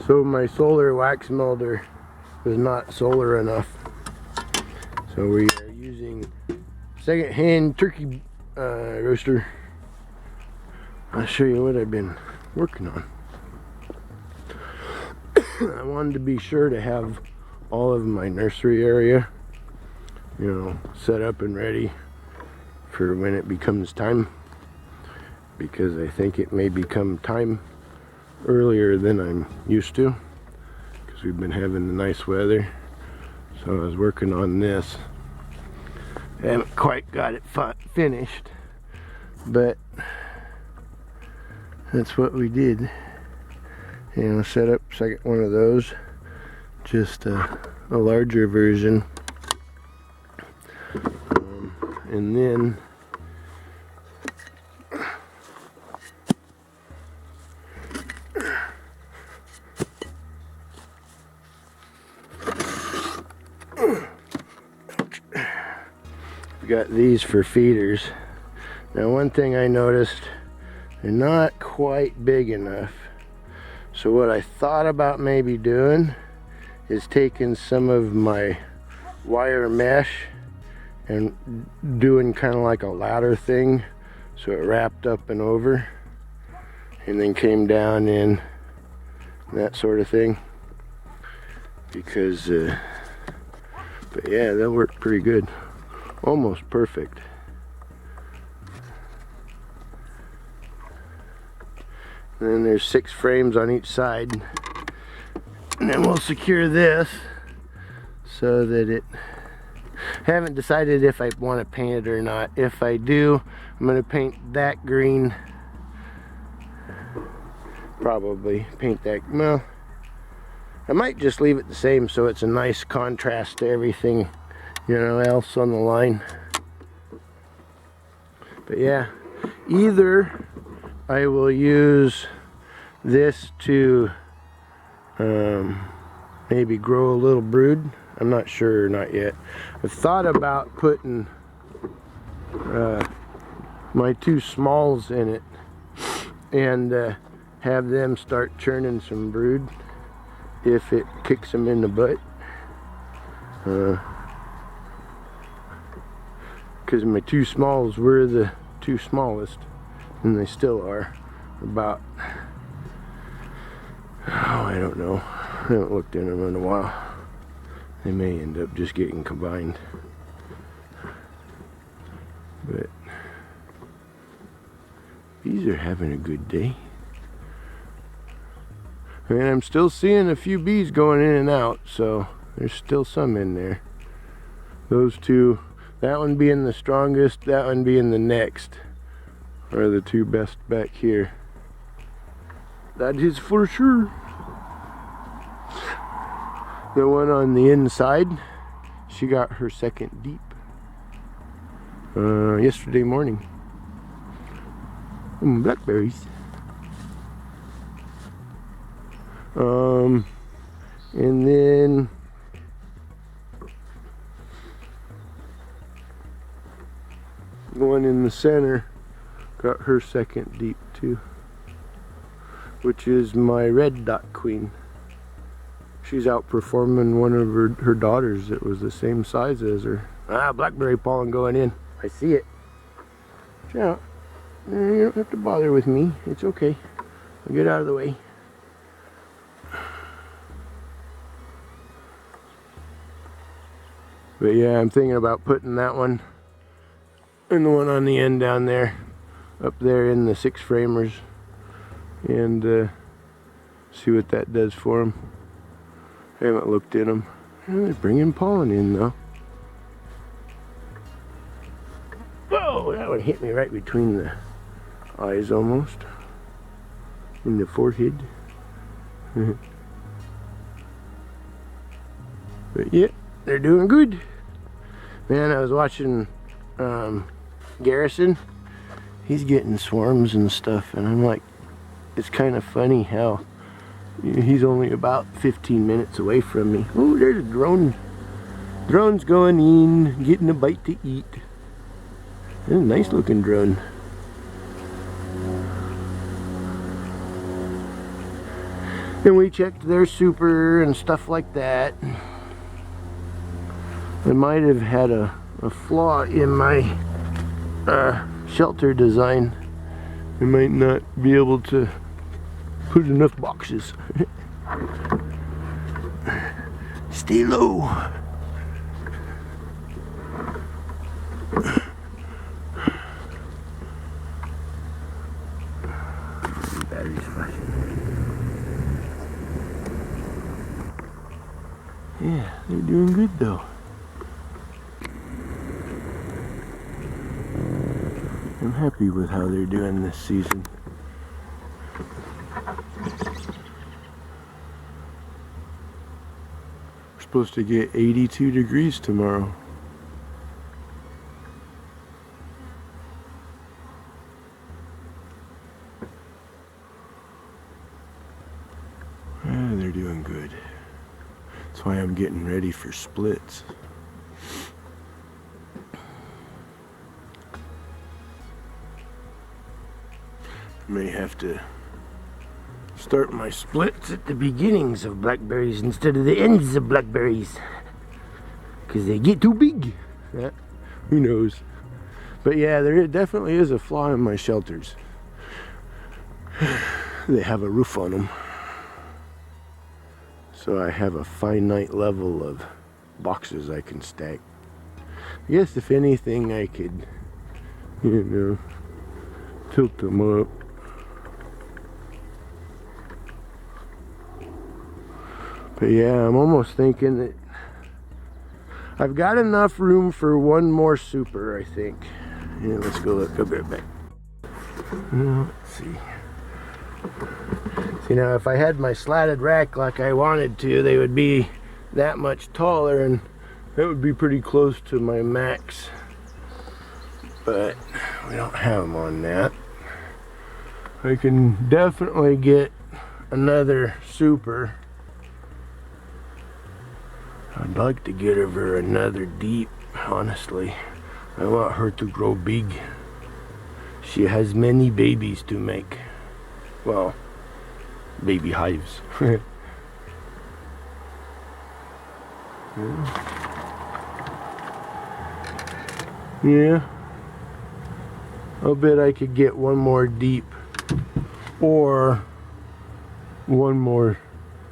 So my solar wax melter was not solar enough. So we are using second-hand turkey roaster. I'll show you what I've been working on. I wanted to be sure to have all of my nursery area, you know, set up and ready for when it becomes time, because I think it may become time earlier than I'm used to, because we've been having the nice weather. So I was working on this. I haven't quite got it finished, but that's what we did. You know, set up second one of those, just a larger version, and then we got these for feeders. Now, one thing I noticed, they're not quite big enough. So what I thought about maybe doing is taking some of my wire mesh and doing kind of like a ladder thing, so it wrapped up and over and then came down in, that sort of thing, because but yeah, that worked pretty good, almost perfect. And then there's 6 frames on each side, and then we'll secure this so that it, I haven't decided if I want to paint it or not. If I do, I'm going to paint that green, probably paint that, well, I might just leave it the same so it's a nice contrast to everything, you know, else on the line. But yeah, either I will use this to maybe grow a little brood. I'm not sure, not yet. I've thought about putting my 2 smalls in it and have them start churning some brood if it kicks them in the butt. Because my 2 smalls were the 2 smallest, and they still are. About, oh, I don't know, I haven't looked in them in a while. They may end up just getting combined, but bees are having a good day. I mean, I'm still seeing a few bees going in and out, so there's still some in there. Those 2, that one being the strongest, that one being the next, are the 2 best back here. That is for sure. The one on the inside, she got her second deep yesterday morning. Blackberries. And then the one in the center got her second deep too, which is my red dot queen. She's outperforming one of her daughters that was the same size as her. Ah, blackberry pollen going in. I see it. Yeah, you don't have to bother with me. It's okay. I'll get out of the way. But yeah, I'm thinking about putting that one and the one on the end down there, up there in the 6 framers, and see what that does for them. I haven't looked in them. Oh, they're bringing pollen in though. Whoa, that one hit me right between the eyes almost, in the forehead. But yeah, they're doing good. Man, I was watching Garrison. He's getting swarms and stuff, and I'm like, it's kind of funny how he's only about 15 minutes away from me. Oh, there's a drone. Drone's going in, getting a bite to eat. That's a nice looking drone. And we checked their super and stuff like that. I might have had a flaw in my shelter design. I might not be able to put enough boxes. Stay low. Battery's flashing. Yeah, they're doing good though. I'm happy with how they're doing this season. We're supposed to get 82 degrees tomorrow. Ah, they're doing good. That's why I'm getting ready for splits. I may have to start my splits at the beginnings of blackberries instead of the ends of blackberries, because they get too big. Yeah, who knows? But yeah, there definitely is a flaw in my shelters. They have a roof on them, so I have a finite level of boxes I can stack. I guess if anything, I could, you know, tilt them up. But yeah, I'm almost thinking that I've got enough room for one more super, I think. Yeah, let's go look. I'll be right back. Let's see. See, now if I had my slatted rack like I wanted to, they would be that much taller, and that would be pretty close to my max. But we don't have them on that. I can definitely get another super. I'd like to get her another deep, honestly. I want her to grow big. She has many babies to make. Well, baby hives. Yeah. I'll bet I could get one more deep or one more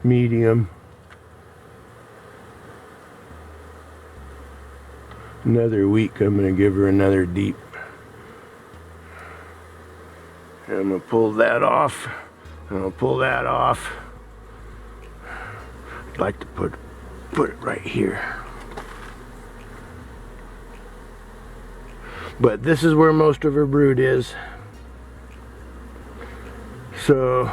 medium. Another week, I'm going to give her another deep. And I'm going to pull that off. And I'll pull that off. I'd like to put it right here. But this is where most of her brood is. So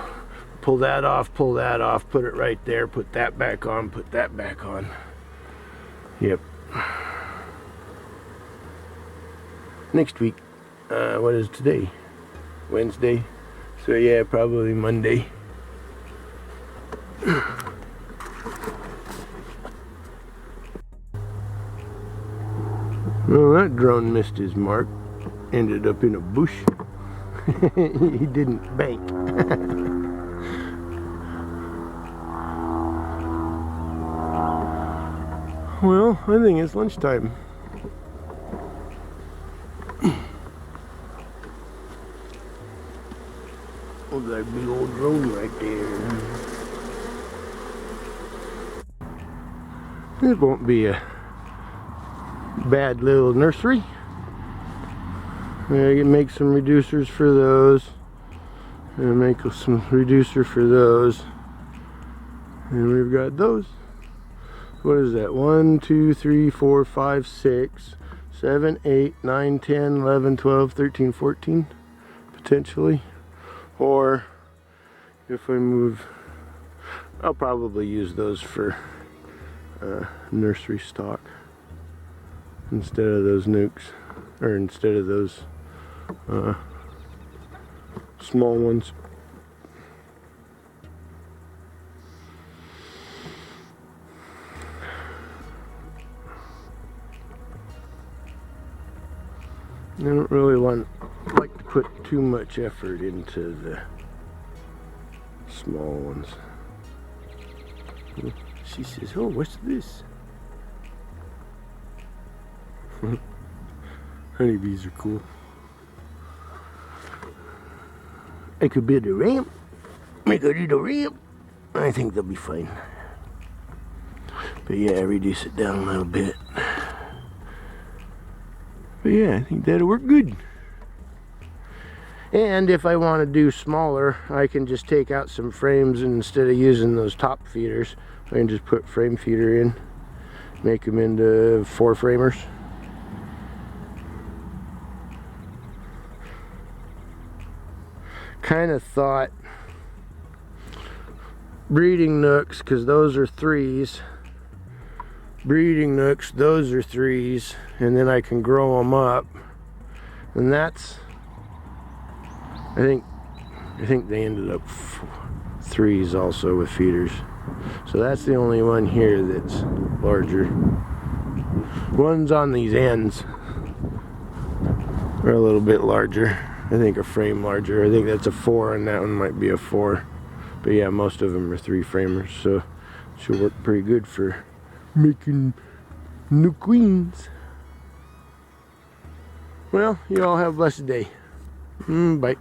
pull that off, put it right there, put that back on, put that back on. Yep. Next week, what is today? Wednesday. So yeah, probably Monday. Well, that drone missed his mark. Ended up in a bush. He didn't bank. Well, I think it's lunchtime. Oh, that big old drone right there. This won't be a bad little nursery. I can make some reducers for those. And make some reducer for those. And we've got those. What is that? 1, 2, 3, 4, 5, 6, 7, 8, 9, 10, 11, 12, 13, 14, potentially. Or if I move, I'll probably use those for nursery stock instead of those nukes, or instead of those small ones. I don't really like to put too much effort into the small ones. She says, oh, what's this? Honeybees are cool. I could build a ramp. Make a little ramp. I think they'll be fine. But yeah, reduce it down a little bit. But yeah, I think that'll work good. And if I want to do smaller, I can just take out some frames, and instead of using those top feeders, I can just put frame feeder in, make them into 4 framers. Kind of thought breeding nooks, because those are 3s. Breeding nooks, those are 3s, and then I can grow them up. And that's, I think they ended up 3s also with feeders. So that's the only one here that's larger. Ones on these ends are a little bit larger. I think a frame larger. I think that's a 4, and that one might be a 4. But yeah, most of them are 3 framers, so it should work pretty good for making new queens. Well, you all have a blessed day. Bye.